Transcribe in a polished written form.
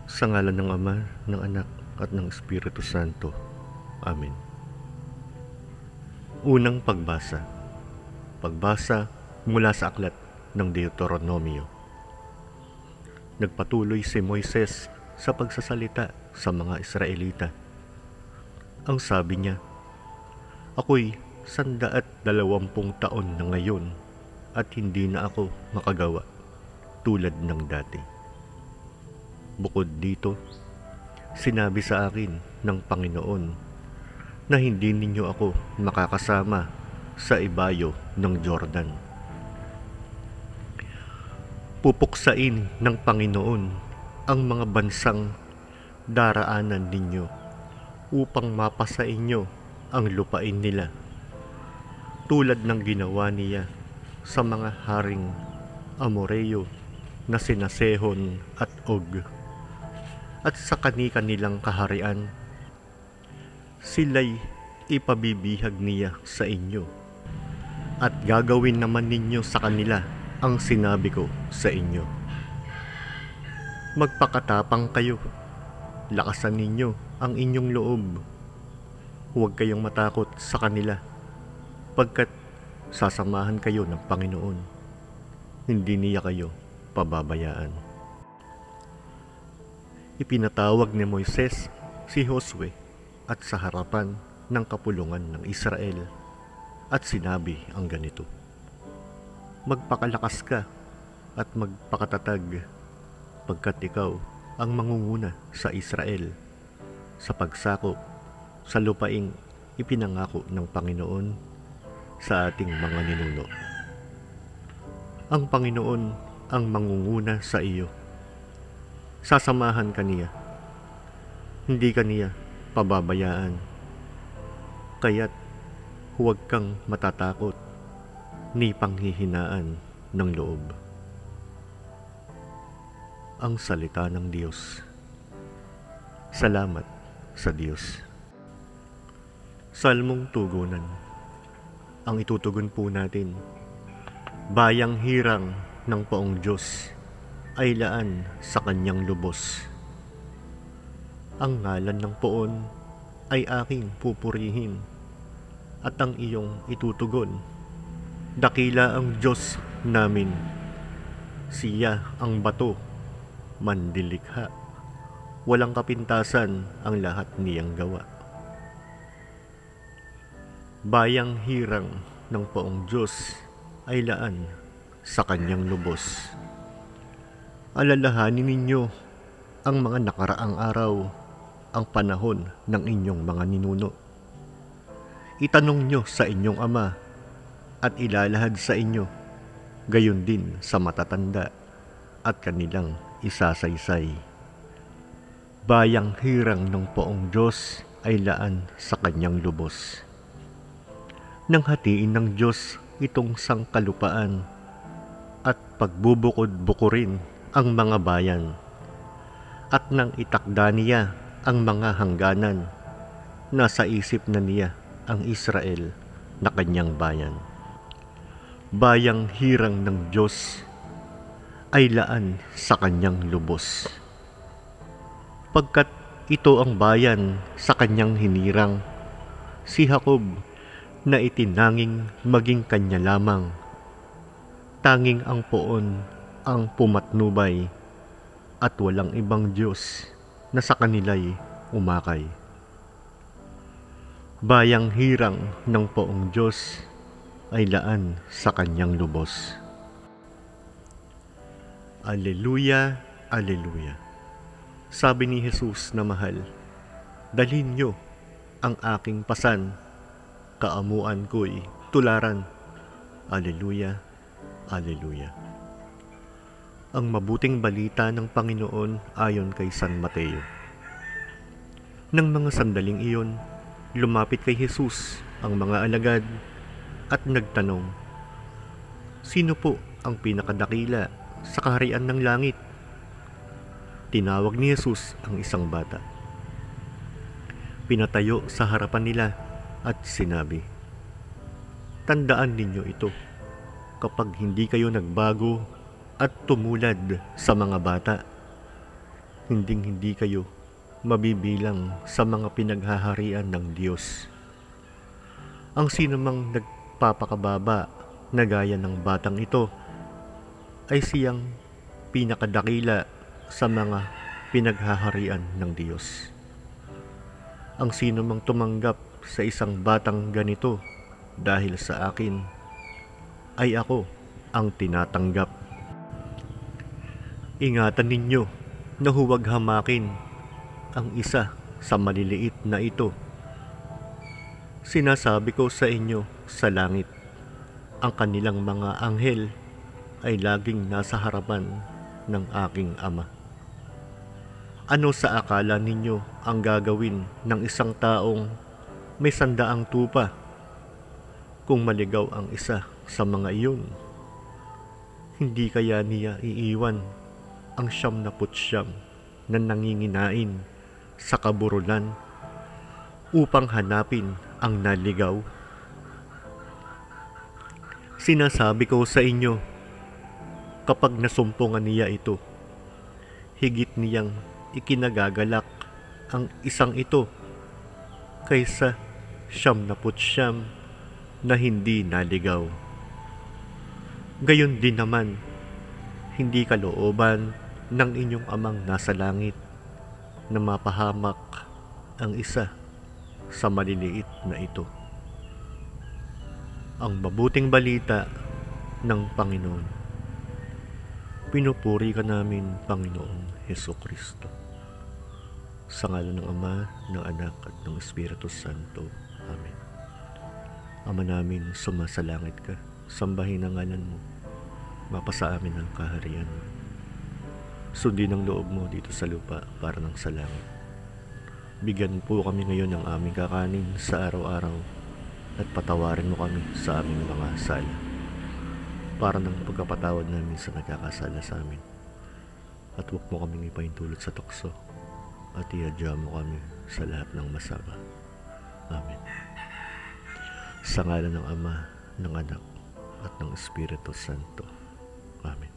Sa ngalan ng Ama, ng Anak, at ng Espiritu Santo. Amen. Unang pagbasa. Pagbasa mula sa aklat ng Deuteronomio. Nagpatuloy si Moises sa pagsasalita sa mga Israelita. Ang sabi niya, "Ako'y 120 taon na ngayon at hindi na ako makagawa tulad ng dati." Bukod dito, sinabi sa akin ng Panginoon na hindi ninyo ako makakasama sa ibayo ng Jordan. Pupuksain ng Panginoon ang mga bansang daraanan ninyo upang mapasa inyo ang lupain nila, tulad ng ginawa niya sa mga haring Amoreo na sina Sehon at Og, at sa kani-kanilang kaharian. Sila'y ipabibihag niya sa inyo, at gagawin naman ninyo sa kanila ang sinabi ko sa inyo. Magpakatapang kayo, lakasan ninyo ang inyong loob. Huwag kayong matakot sa kanila, pagkat sasamahan kayo ng Panginoon. Hindi niya kayo pababayaan. Ipinatawag ni Moises si Josue at sa harapan ng kapulungan ng Israel at sinabi ang ganito, "Magpakalakas ka at magpakatatag, pagkat ikaw ang mangunguna sa Israel sa pagsakop sa lupaing ipinangako ng Panginoon sa ating mga ninuno. Ang Panginoon ang mangunguna sa iyo. Sasamahan ka niya. Hindi ka niya pababayaan. Kaya't huwag kang matatakot ni panghihinaan ng loob." Ang salita ng Diyos. Salamat sa Diyos. Salmong tugunan. Ang itutugon po natin, "Bayang hirang ng poong Diyos ay laan sa kanyang lubos. Ang ngalan ng poon ay aking pupurihin, at ang iyong itutugon. Dakila ang Diyos namin. Siya ang bato, mandilikha. Walang kapintasan ang lahat niyang gawa." Bayang hirang ng poong Diyos ay laan sa kanyang lubos. Alalahanin ninyo ang mga nakaraang araw, ang panahon ng inyong mga ninuno. Itanong nyo sa inyong ama at ilalahad sa inyo, gayon din sa matatanda at kanilang isasaysay. Bayang hirang ng poong Diyos ay laan sa kanyang lubos. Nang hatiin ng Diyos itong sangkalupaan at pagbubukod-bukurin ang mga bayan, at nang itakda niya ang mga hangganan, nasa isip na niya ang Israel na kanyang bayan. Bayang hirang ng Diyos ay laan sa kanyang lubos. Pagkat ito ang bayan sa kanyang hinirang, si Jacob na itinanging maging kanya lamang. Tanging ang poon ang pumatnubay, at walang ibang Diyos na sa kanila'y umakay. Bayang hirang ng poong Diyos ay laan sa kanyang lubos. Alleluia, alleluia. Sabi ni Jesus na mahal, "Dalhin niyo ang aking pasan, kaamuan ko'y tularan." Alleluia, alleluia. Ang mabuting balita ng Panginoon ayon kay San Mateo. Nang mga sandaling iyon, lumapit kay Jesus ang mga alagad at nagtanong, "Sino po ang pinakadakila sa kaharian ng langit?" Tinawag ni Jesus ang isang bata. Pinatayo sa harapan nila at sinabi, "Tandaan ninyo ito, kapag hindi kayo nagbago at tumulad sa mga bata, hinding-hindi kayo mabibilang sa mga pinaghaharian ng Diyos. Ang sinumang nagpapakababa na gaya ng batang ito ay siyang pinakadakila sa mga pinaghaharian ng Diyos. Ang sinumang tumanggap sa isang batang ganito dahil sa akin, ay ako ang tinatanggap. Ingatan ninyo na huwag hamakin ang isa sa maliliit na ito. Sinasabi ko sa inyo sa langit, ang kanilang mga anghel ay laging nasa harapan ng aking Ama. Ano sa akala ninyo ang gagawin ng isang taong may 100 tupa kung maligaw ang isa sa mga iyon? Hindi kaya niya iiwan ang 99 na nanginginain sa kaburulan upang hanapin ang naligaw? Sinasabi ko sa inyo, kapag nasumpungan niya ito, higit niyang ikinagagalak ang isang ito kaysa 99 na hindi naligaw. Gayon din naman, hindi kalooban ng inyong amang nasa langit na mapahamak ang isa sa maliliit na ito. Ang mabuting balita ng Panginoon. Pinupuri ka namin, Panginoong Hesukristo. Sa ngalan ng Ama, ng Anak at ng Espiritu Santo. Amen. Ama namin, sumasalangit ka. Sambahin ang ngalan mo. Mapasa amin ang kaharian mo. Sundin ang loob mo dito sa lupa para ng sa langit. Bigyan po kami ngayon ng aming kakanin sa araw-araw at patawarin mo kami sa aming mga sala para ng pagkapatawad namin sa nagkakasala sa amin. At huwag mo kaming ipahintulot sa tukso at iadya mo kami sa lahat ng masama. Amen. Sa ngalan ng Ama, ng Anak at ng Espiritu Santo. Amen.